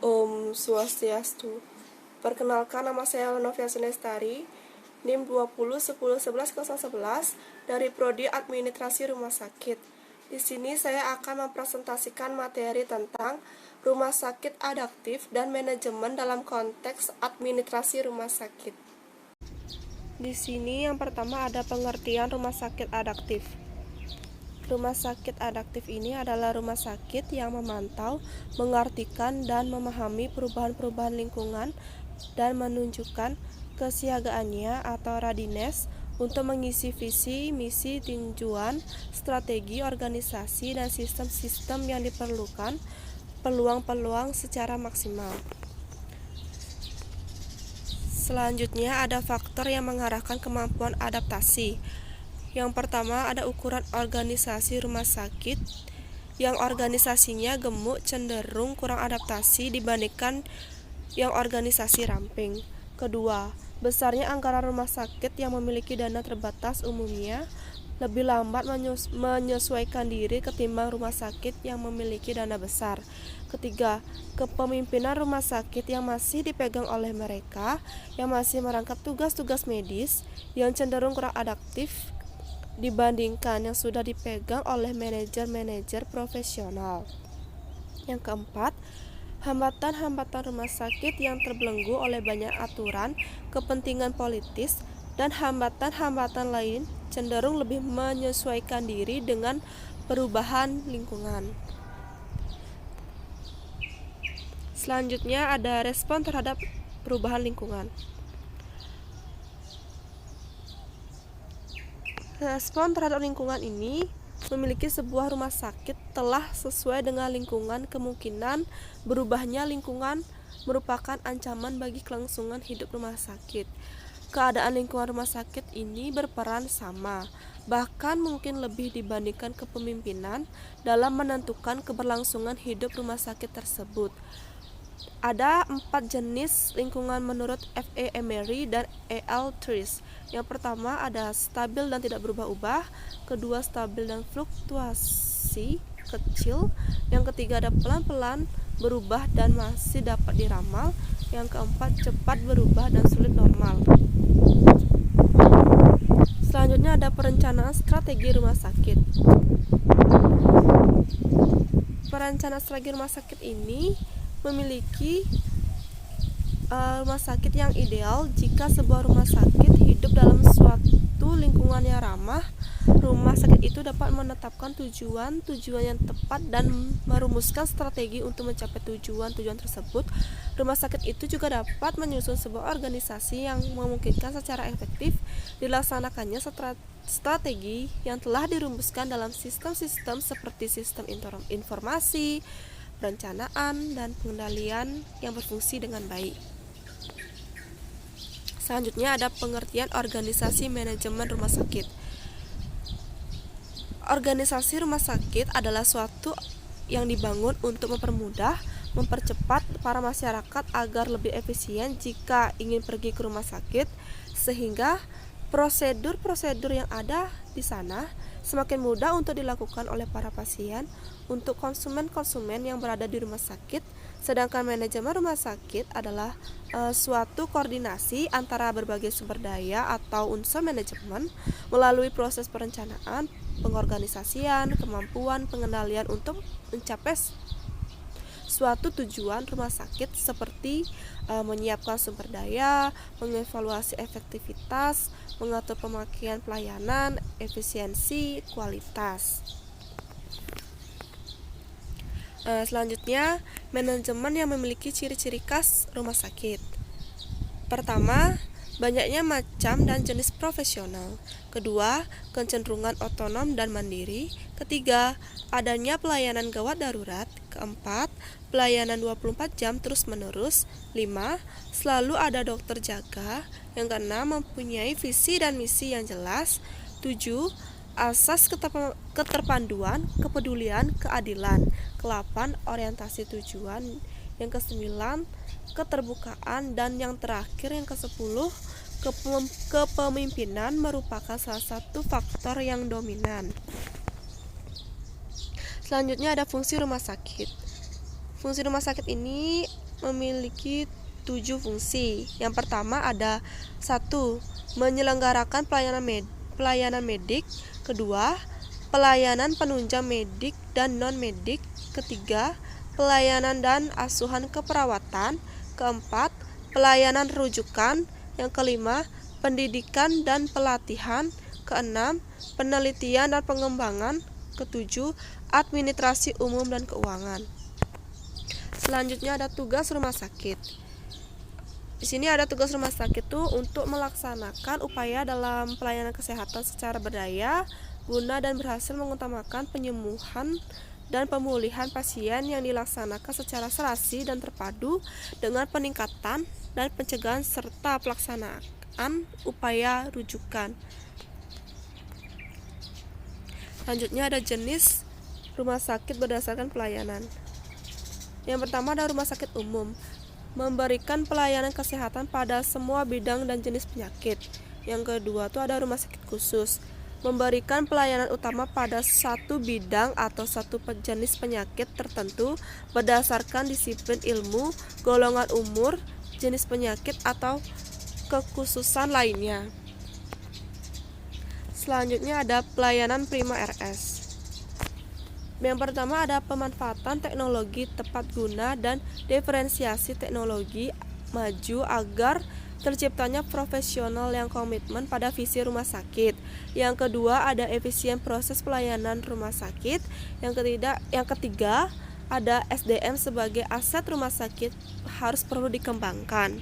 Om Swastiastu. Perkenalkan, nama saya Novia Sunestari, NIM 2010110111 dari Prodi Administrasi Rumah Sakit. Di sini saya akan mempresentasikan materi tentang rumah sakit adaptif dan manajemen dalam konteks administrasi rumah sakit. Di sini yang pertama ada pengertian rumah sakit adaptif. Rumah sakit adaptif ini adalah rumah sakit yang memantau, mengartikan, dan memahami perubahan-perubahan lingkungan dan menunjukkan kesiagaannya atau readiness untuk mengisi visi, misi, tujuan, strategi, organisasi, dan sistem-sistem yang diperlukan peluang-peluang secara maksimal. Selanjutnya ada faktor yang mengarahkan kemampuan adaptasi. Yang pertama ada ukuran organisasi rumah sakit yang organisasinya gemuk cenderung kurang adaptasi dibandingkan yang organisasi ramping. Kedua, besarnya anggaran rumah sakit yang memiliki dana terbatas umumnya lebih lambat menyesuaikan diri ketimbang rumah sakit yang memiliki dana besar. Ketiga, kepemimpinan rumah sakit yang masih dipegang oleh mereka yang masih merangkap tugas-tugas medis yang cenderung kurang adaptif dibandingkan yang sudah dipegang oleh manajer-manajer profesional. Yang keempat, hambatan-hambatan rumah sakit yang terbelenggu oleh banyak aturan, kepentingan politis, dan hambatan-hambatan lain cenderung lebih menyesuaikan diri dengan perubahan lingkungan. Selanjutnya ada respon terhadap perubahan lingkungan. Respon terhadap lingkungan ini memiliki sebuah rumah sakit telah sesuai dengan lingkungan. Kemungkinan berubahnya lingkungan merupakan ancaman bagi kelangsungan hidup rumah sakit. Keadaan lingkungan rumah sakit ini berperan sama, bahkan mungkin lebih dibandingkan kepemimpinan dalam menentukan keberlangsungan hidup rumah sakit tersebut. Ada 4 jenis lingkungan menurut F.A. Emery dan E.L. Tris. Yang pertama ada stabil dan tidak berubah-ubah, kedua stabil dan fluktuasi kecil, yang ketiga ada pelan-pelan berubah dan masih dapat diramal, yang keempat cepat berubah dan sulit normal. Selanjutnya ada perencanaan strategi rumah sakit. Perencanaan strategi rumah sakit ini memiliki rumah sakit yang ideal jika sebuah rumah sakit hidup dalam suatu lingkungan yang ramah. Rumah sakit itu dapat menetapkan tujuan yang tepat dan merumuskan strategi untuk mencapai tujuan tersebut. Rumah sakit itu juga dapat menyusun sebuah organisasi yang memungkinkan secara efektif dilaksanakannya strategi yang telah dirumuskan dalam sistem-sistem seperti sistem informasi, perencanaan, dan pengendalian yang berfungsi dengan baik. Selanjutnya ada pengertian organisasi manajemen rumah sakit. Organisasi rumah sakit adalah suatu yang dibangun untuk mempercepat para masyarakat agar lebih efisien jika ingin pergi ke rumah sakit, sehingga prosedur-prosedur yang ada di sana semakin mudah untuk dilakukan oleh para pasien untuk konsumen-konsumen yang berada di rumah sakit. Sedangkan manajemen rumah sakit adalah suatu koordinasi antara berbagai sumber daya atau unsur manajemen melalui proses perencanaan, pengorganisasian, kemampuan, pengendalian untuk mencapai suatu tujuan rumah sakit seperti menyiapkan sumber daya, mengevaluasi efektivitas, mengatur pemakaian pelayanan, efisiensi, kualitas. Selanjutnya, manajemen yang memiliki ciri-ciri khas rumah sakit. Pertama, banyaknya macam dan jenis profesional. Kedua, kecenderungan otonom dan mandiri. Ketiga, adanya pelayanan gawat darurat. Keempat, pelayanan 24 jam terus-menerus. 5, selalu ada dokter jaga. Yang keenam, mempunyai visi dan misi yang jelas. 7, asas keterpanduan, kepedulian, keadilan. Ke-8, orientasi tujuan. Yang ke-9, keterbukaan. Dan yang terakhir, yang ke-10, kepemimpinan merupakan salah satu faktor yang dominan. Selanjutnya ada fungsi rumah sakit. Fungsi rumah sakit ini memiliki 7 fungsi. Yang pertama ada 1. Menyelenggarakan pelayanan medik. Kedua, pelayanan penunjang medik dan non-medik. Ketiga, pelayanan dan asuhan keperawatan. Keempat, pelayanan rujukan. Yang kelima, pendidikan dan pelatihan. Keenam, penelitian dan pengembangan. Ketujuh, administrasi umum dan keuangan. Selanjutnya ada tugas rumah sakit. Di sini ada tugas rumah sakit itu untuk melaksanakan upaya dalam pelayanan kesehatan secara berdaya, guna dan berhasil mengutamakan penyembuhan dan pemulihan pasien yang dilaksanakan secara serasi dan terpadu dengan peningkatan dan pencegahan serta pelaksanaan upaya rujukan. Selanjutnya ada jenis rumah sakit berdasarkan pelayanan. Yang pertama ada rumah sakit umum, memberikan pelayanan kesehatan pada semua bidang dan jenis penyakit. Yang kedua itu ada rumah sakit khusus, memberikan pelayanan utama pada satu bidang atau satu jenis penyakit tertentu berdasarkan disiplin ilmu, golongan umur, jenis penyakit atau kekhususan lainnya. Selanjutnya ada pelayanan prima RS. Yang pertama ada pemanfaatan teknologi tepat guna dan diferensiasi teknologi maju agar terciptanya profesional yang komitmen pada visi rumah sakit. Yang kedua ada efisien proses pelayanan rumah sakit. Yang ketiga ada SDM sebagai aset rumah sakit harus perlu dikembangkan.